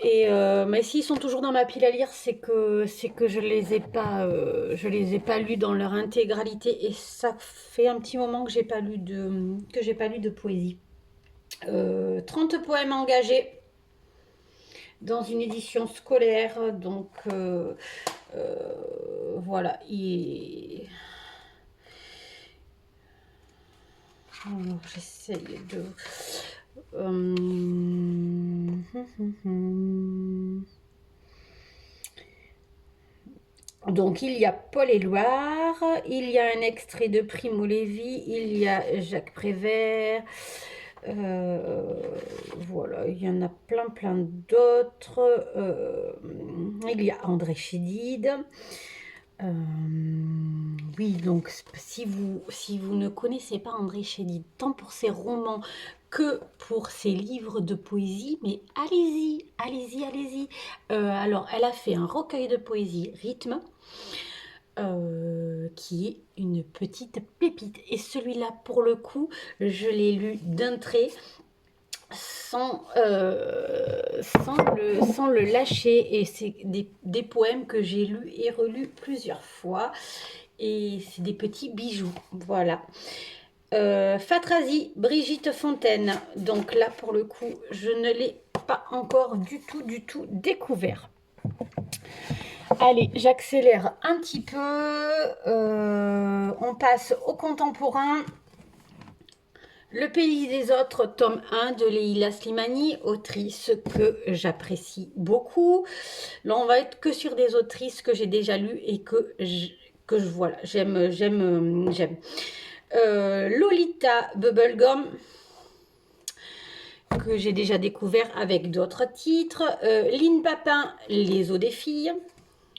Et mais s'ils sont toujours dans ma pile à lire, c'est que je les ai pas lus dans leur intégralité, et ça fait un petit moment que j'ai pas lu de poésie. 30 poèmes engagés dans une édition scolaire, donc voilà. J'essaye de... Donc il y a Paul Éluard, il y a un extrait de Primo Levi, il y a Jacques Prévert, voilà, il y en a plein d'autres. Il y a André Chédid. Oui, donc si vous ne connaissez pas André Chédid, tant pour ses romans que pour ses livres de poésie, mais allez-y. Alors, elle a fait un recueil de poésie, Rythme, qui est une petite pépite. Et celui-là, pour le coup, je l'ai lu d'un trait, sans le lâcher. Et c'est des poèmes que j'ai lus et relus plusieurs fois. Et c'est des petits bijoux. Voilà. Fatrazi, Brigitte Fontaine. Donc là, pour le coup, je ne l'ai pas encore du tout découvert. Allez, j'accélère un petit peu. On passe au contemporain. Le pays des autres, tome 1 de Leila Slimani, autrice que j'apprécie beaucoup. Là, on va être que sur des autrices que j'ai déjà lues et que voilà, j'aime. Lolita Bubblegum, que j'ai déjà découvert avec d'autres titres. Lynn Papin, Les os des filles.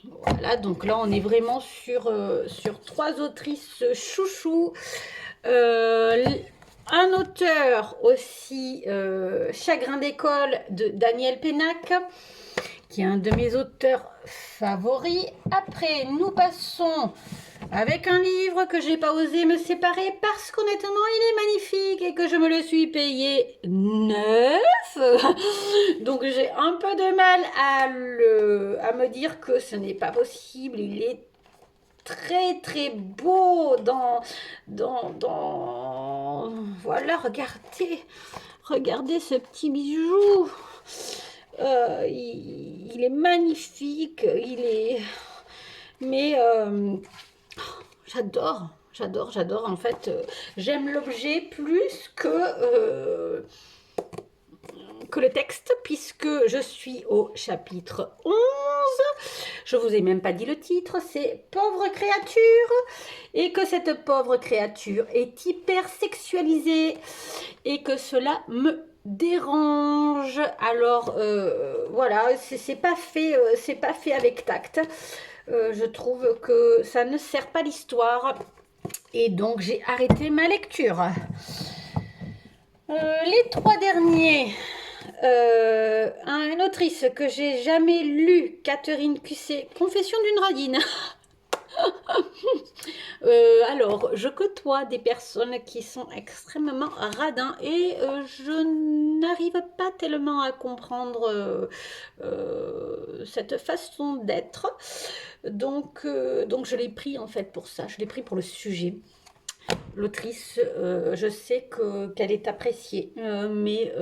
Voilà, donc là on est vraiment sur 3 autrices chouchou. Un auteur aussi, Chagrin d'école, de Daniel Pénac, qui est un de mes auteurs favoris. Après, nous passons avec un livre que j'ai pas osé me séparer parce qu'honnêtement il est magnifique et que je me le suis payé 9. Donc j'ai un peu de mal à me dire que ce n'est pas possible. Il est très très beau voilà, regardez ce petit bijou. Il est magnifique, mais j'adore en fait. J'aime l'objet plus que le texte, puisque je suis au chapitre 11. Je vous ai même pas dit le titre, c'est « Pauvre créature » et que cette pauvre créature est hyper sexualisée et que cela me dérange. Alors voilà, c'est pas fait avec tact. Je trouve que ça ne sert pas l'histoire et donc j'ai arrêté ma lecture. Les 3 derniers, une autrice que j'ai jamais lue, Catherine Cusset, Confession d'une radine. Alors, je côtoie des personnes qui sont extrêmement radins et je n'arrive pas tellement à comprendre cette façon d'être. Donc je l'ai pris en fait pour ça, je l'ai pris pour le sujet. L'autrice, je sais qu'elle est appréciée, mais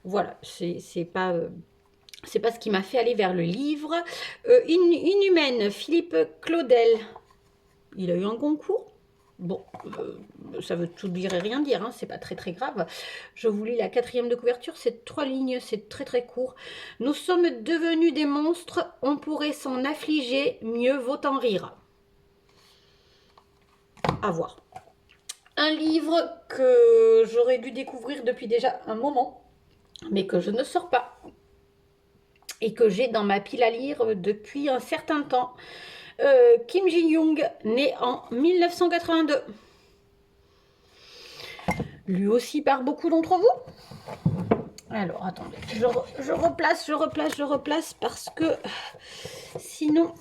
voilà, c'est pas ce qui m'a fait aller vers le livre. Inhumaine, Philippe Claudel, il a eu un concours. Bon, ça veut tout dire et rien dire, hein, c'est pas très très grave. Je vous lis la 4e de couverture, c'est 3 lignes, c'est très très court. Nous sommes devenus des monstres, on pourrait s'en affliger, mieux vaut en rire. À voir. Un livre que j'aurais dû découvrir depuis déjà un moment, mais que je ne sors pas. Et que j'ai dans ma pile à lire depuis un certain temps. Kim Ji-young, né en 1982. Lu aussi par beaucoup d'entre vous. Alors, attendez, je replace parce que sinon,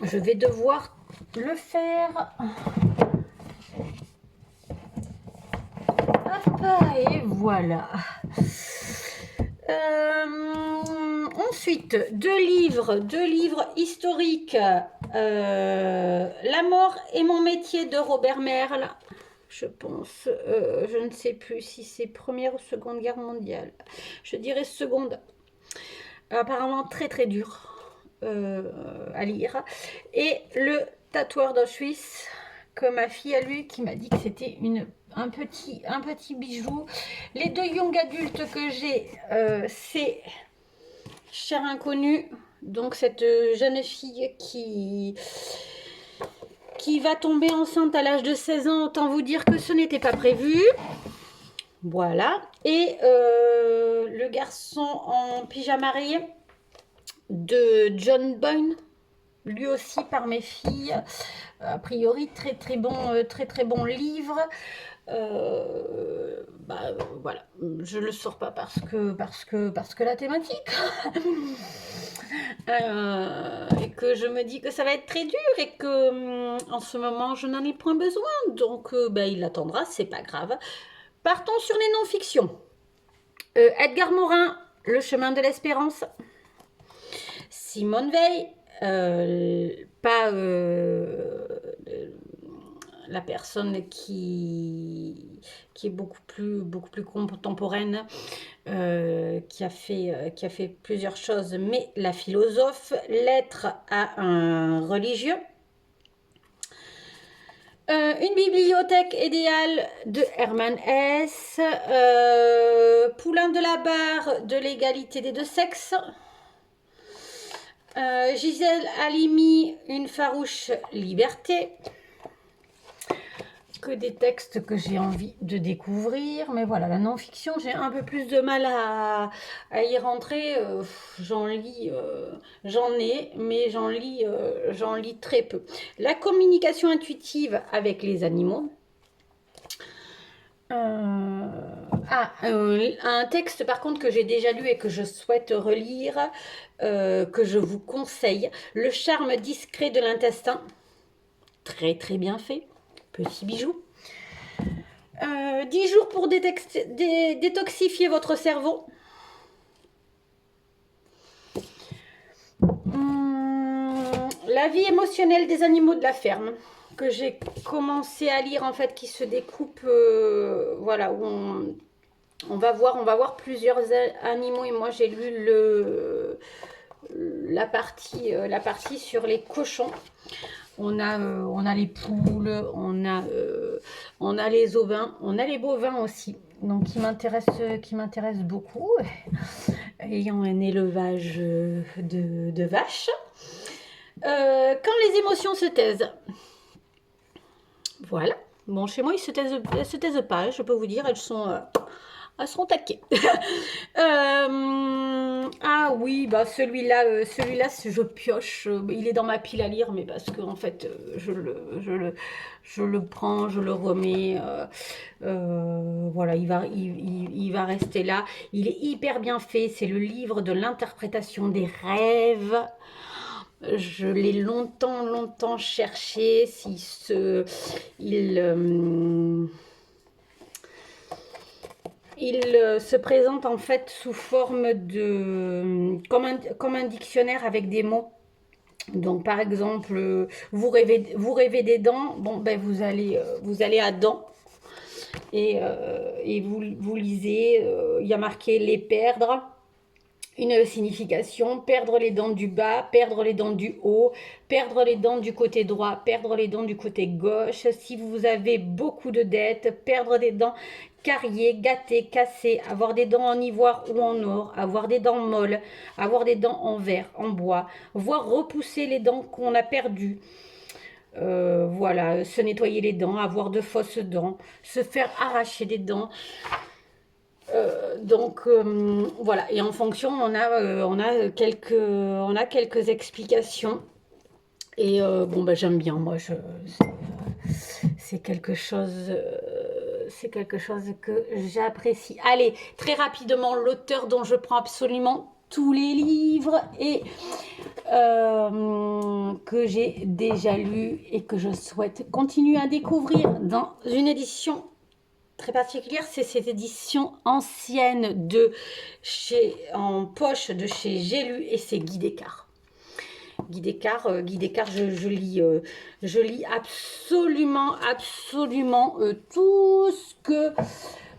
je vais devoir le faire. Hop, et voilà. Ensuite, deux livres historiques. La mort est mon métier de Robert Merle. Je pense, je ne sais plus si c'est Première ou Seconde Guerre mondiale. Je dirais Seconde. Apparemment très très dur à lire. Et Le tatoueur d'Auschwitz, que ma fille a lu, qui m'a dit que c'était un petit bijou. Les 2 young adultes que j'ai, c'est Cher Inconnu, donc cette jeune fille qui va tomber enceinte à l'âge de 16 ans, autant vous dire que ce n'était pas prévu. Voilà. Et Le garçon en pyjama rayé de John Boyne, lu aussi par mes filles. A priori, très très bon livre. Voilà, je le sors pas parce que la thématique et que je me dis que ça va être très dur et que en ce moment je n'en ai point besoin, donc il attendra, c'est pas grave. Partons sur les non-fictions. Edgar Morin, Le chemin de l'espérance. Simone Veil, pas la personne qui est beaucoup plus contemporaine, qui a fait plusieurs choses, mais la philosophe, Lettre à un religieux. Une bibliothèque idéale de Hermann Hesse. Poulain de la Barre, de l'égalité des 2 sexes. Gisèle Halimi, Une farouche liberté. Que des textes que j'ai envie de découvrir, mais voilà, la non-fiction, j'ai un peu plus de mal à y rentrer. J'en ai, mais j'en lis très peu. La communication intuitive avec les animaux. Un texte par contre que j'ai déjà lu et que je souhaite relire, que je vous conseille, Le charme discret de l'intestin. Très très bien fait, petit bijou. 10 jours pour détoxifier votre cerveau. La vie émotionnelle des animaux de la ferme, que j'ai commencé à lire en fait, qui se découpe, voilà, où on va voir plusieurs animaux, et moi j'ai lu la partie sur les cochons. On a les poules, on a les ovins, on a les bovins aussi. donc qui m'intéresse beaucoup, ayant un élevage de vaches. Quand les émotions se taisent. Voilà. Bon, chez moi, elles se taisent pas, je peux vous dire, elles sont taquées. Ah oui, bah celui-là, je pioche. Il est dans ma pile à lire, mais parce que en fait, je le prends, je le remets. Voilà, il va rester là. Il est hyper bien fait. C'est le livre de l'interprétation des rêves. Je l'ai longtemps cherché. Il se présente en fait sous forme de comme un dictionnaire avec des mots. Donc par exemple, vous rêvez des dents, bon ben vous allez à dents et vous lisez, il y a marqué les perdre, une signification, perdre les dents du bas, perdre les dents du haut, perdre les dents du côté droit, perdre les dents du côté gauche, si vous avez beaucoup de dettes, perdre des dents carriées, gâtées, cassées, avoir des dents en ivoire ou en or, avoir des dents molles, avoir des dents en verre, en bois, voir repousser les dents qu'on a perdues. Voilà, se nettoyer les dents, avoir de fausses dents, se faire arracher des dents. Voilà, et en fonction on a quelques explications et bon bah j'aime bien, moi c'est quelque chose que j'apprécie. Allez, très rapidement, l'auteur dont je prends absolument tous les livres et que j'ai déjà lu et que je souhaite continuer à découvrir dans une édition très particulière, c'est cette édition ancienne en poche de chez J'ai lu, et c'est Guy Descartes. Guy Descartes, je lis absolument tout ce que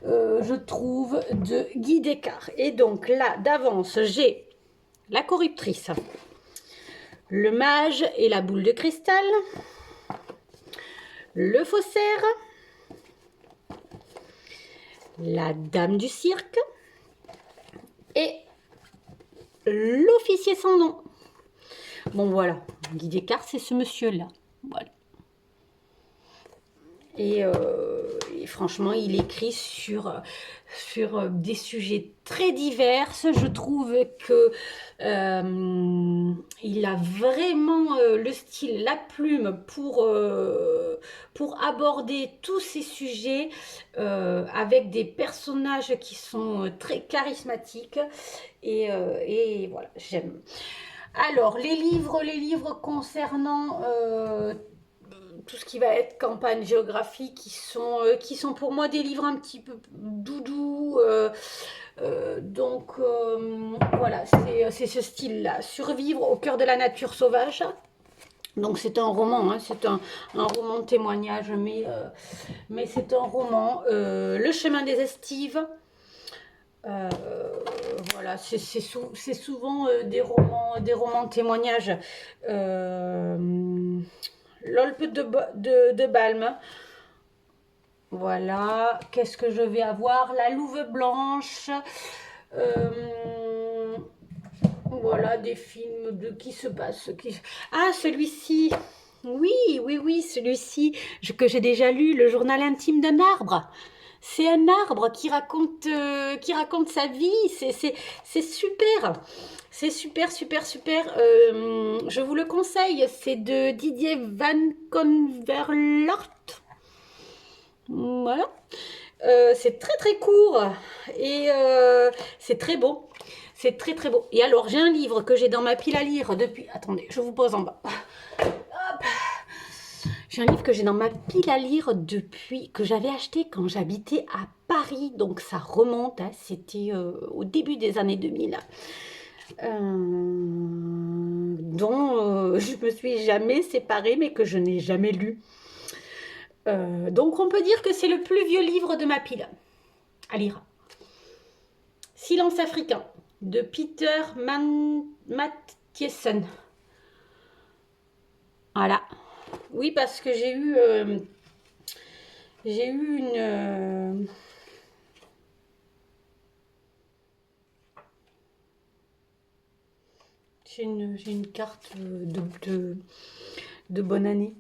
je trouve de Guy Descartes. Et donc là, d'avance, j'ai La corruptrice, Le mage et la boule de cristal, Le faussaire, La dame du cirque et L'officier sans nom. Bon voilà, Guy Descartes, c'est ce monsieur-là. Voilà. Et franchement, il écrit sur des sujets très divers. Je trouve que il a vraiment le style, la plume pour aborder tous ces sujets avec des personnages qui sont très charismatiques. Et voilà, j'aime. Alors, les livres concernant tout ce qui va être campagne géographique, qui sont pour moi des livres un petit peu doudou. Voilà, c'est ce style-là. Survivre au cœur de la nature sauvage. Donc c'est un roman, hein, c'est un roman de témoignage, mais c'est un roman. Le chemin des estives. Voilà, c'est souvent des romans témoignages. L'Olpe de Balme. Voilà, qu'est-ce que je vais avoir? La Louve Blanche. Voilà, des films qui se passent. Ah, celui-ci. Oui, celui-ci que j'ai déjà lu, Le journal intime d'un arbre. C'est un arbre qui raconte sa vie. C'est super. C'est super. Je vous le conseille. C'est de Didier Van Converloort. Voilà. C'est très court et c'est très beau. C'est très beau. Et alors, j'ai un livre que j'ai dans ma pile à lire depuis... Attendez, je vous pose en bas. Hop. J'ai un livre que j'ai dans ma pile à lire depuis... que j'avais acheté quand j'habitais à Paris. Donc, ça remonte. Hein, c'était au début des années 2000. Dont je me suis jamais séparée, mais que je n'ai jamais lu. Donc, on peut dire que c'est le plus vieux livre de ma pile à lire. Silence africain de Peter Matthiessen. Voilà. Oui, parce que j'ai eu une j'ai une carte de bonne année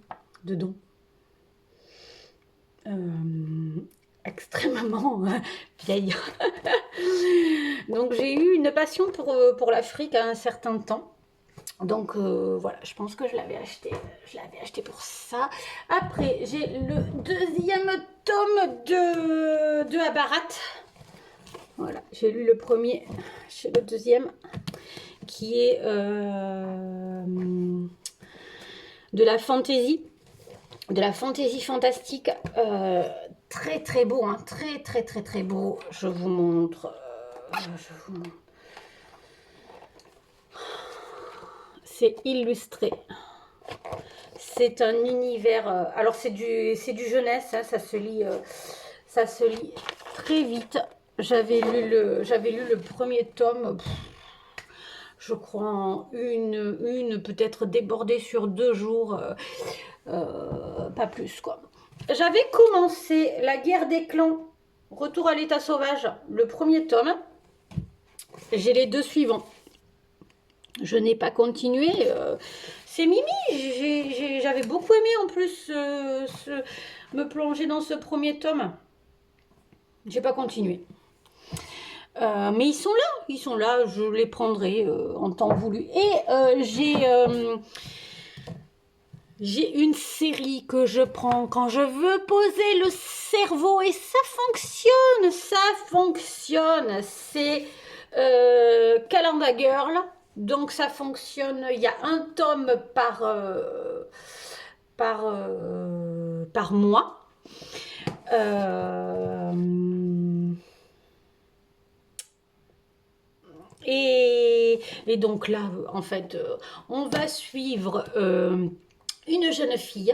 dedans. Extrêmement vieille. Donc j'ai eu une passion pour l'Afrique à un certain temps. Donc voilà, je pense que je l'avais acheté pour ça. Après, j'ai le deuxième tome de Abarat. Voilà, j'ai lu le premier, j'ai le deuxième qui est de la fantaisie fantastique. Très très beau, hein, très beau. Je vous montre. C'est illustré. C'est un univers. Alors c'est du jeunesse, hein, ça se lit très vite. J'avais lu le premier tome. Je crois en une peut-être débordée sur 2 jours, pas plus quoi. J'avais commencé La guerre des clans, Retour à l'état sauvage, le premier tome. J'ai les 2 suivants. Je n'ai pas continué. C'est Mimi. J'avais beaucoup aimé en plus me plonger dans ce premier tome. J'ai pas continué. Mais ils sont là, je les prendrai en temps voulu. Et j'ai une série que je prends quand je veux poser le cerveau et ça fonctionne. C'est Calendar Girl. Donc ça fonctionne, il y a un tome par mois. Et donc là, en fait, on va suivre une jeune fille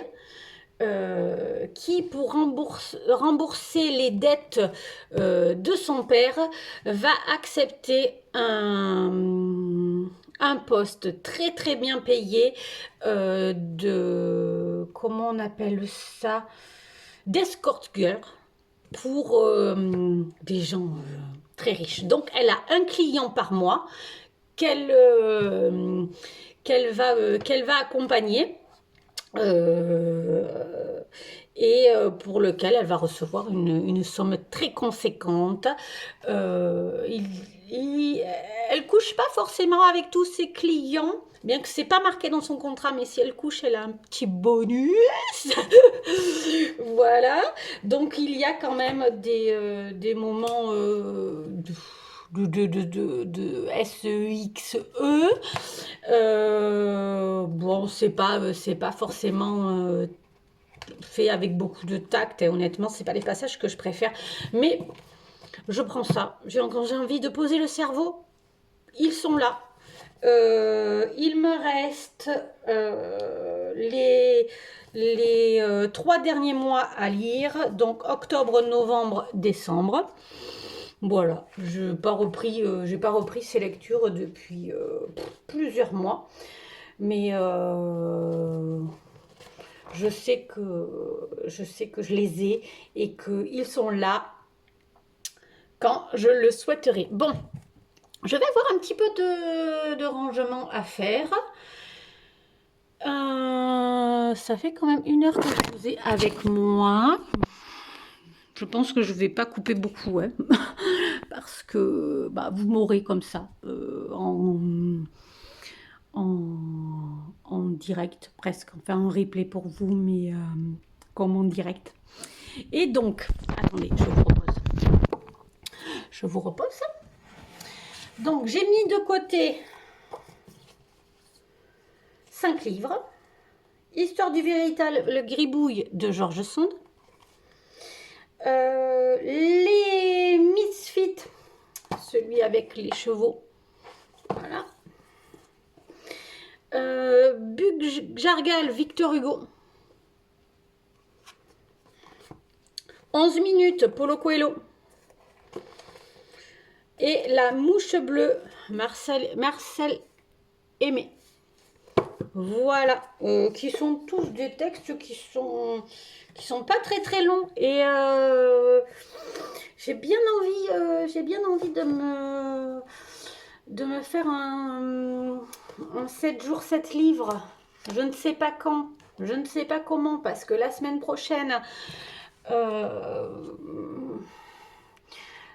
qui, pour rembourser les dettes de son père, va accepter un poste très bien payé comment on appelle ça, d'escort girl pour des gens très riches. Donc elle a un client par mois qu'elle va accompagner et pour lequel elle va recevoir une somme très conséquente. Elle couche pas forcément avec tous ses clients, bien que c'est pas marqué dans son contrat, mais si elle couche, elle a un petit bonus. Voilà, donc il y a quand même des moments de SEXE. Bon, c'est pas forcément fait avec beaucoup de tact, et honnêtement, c'est pas les passages que je préfère. Mais je prends ça. Quand j'ai envie de poser le cerveau, ils sont là. Il me reste les 3 derniers mois à lire, donc octobre, novembre, décembre. Voilà, j'ai pas repris ces lectures depuis plusieurs mois, mais je sais que je les ai et qu'ils sont là quand je le souhaiterai. Bon, je vais avoir un petit peu de rangement à faire. Ça fait quand même 1 heure que je vous ai avec moi. Je pense que je vais pas couper beaucoup, hein, parce que bah, vous m'aurez comme ça en direct presque, enfin en replay pour vous, mais comme en direct. Et donc, attendez, je vous repose. Donc j'ai mis de côté 5 livres. Histoire du véritable gribouille de George Sand. Les Misfits, celui avec les chevaux. Voilà. Bug Jargal, Victor Hugo. 11 minutes, Paulo Coelho. Et La Mouche Bleue, Marcel Aimé. Voilà, qui sont tous des textes qui sont pas très longs. Et j'ai bien envie de me faire en 7 jours, 7 livres. Je ne sais pas quand, je ne sais pas comment, parce que la semaine prochaine,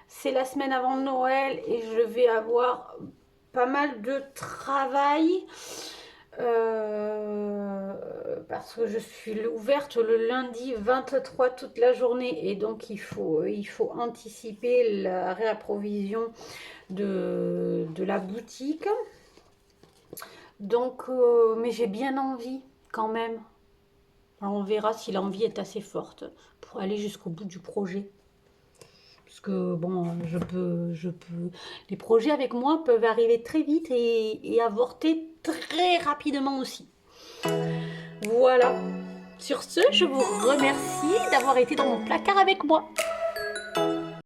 c'est la semaine avant Noël et je vais avoir pas mal de travail. Parce que je suis ouverte le lundi 23 toute la journée et donc il faut anticiper la réapprovision de la boutique. Donc, mais j'ai bien envie quand même. Alors on verra si l'envie est assez forte pour aller jusqu'au bout du projet. Parce que bon, les projets avec moi peuvent arriver très vite et avorter très rapidement aussi. Voilà. Sur ce, je vous remercie d'avoir été dans mon placard avec moi.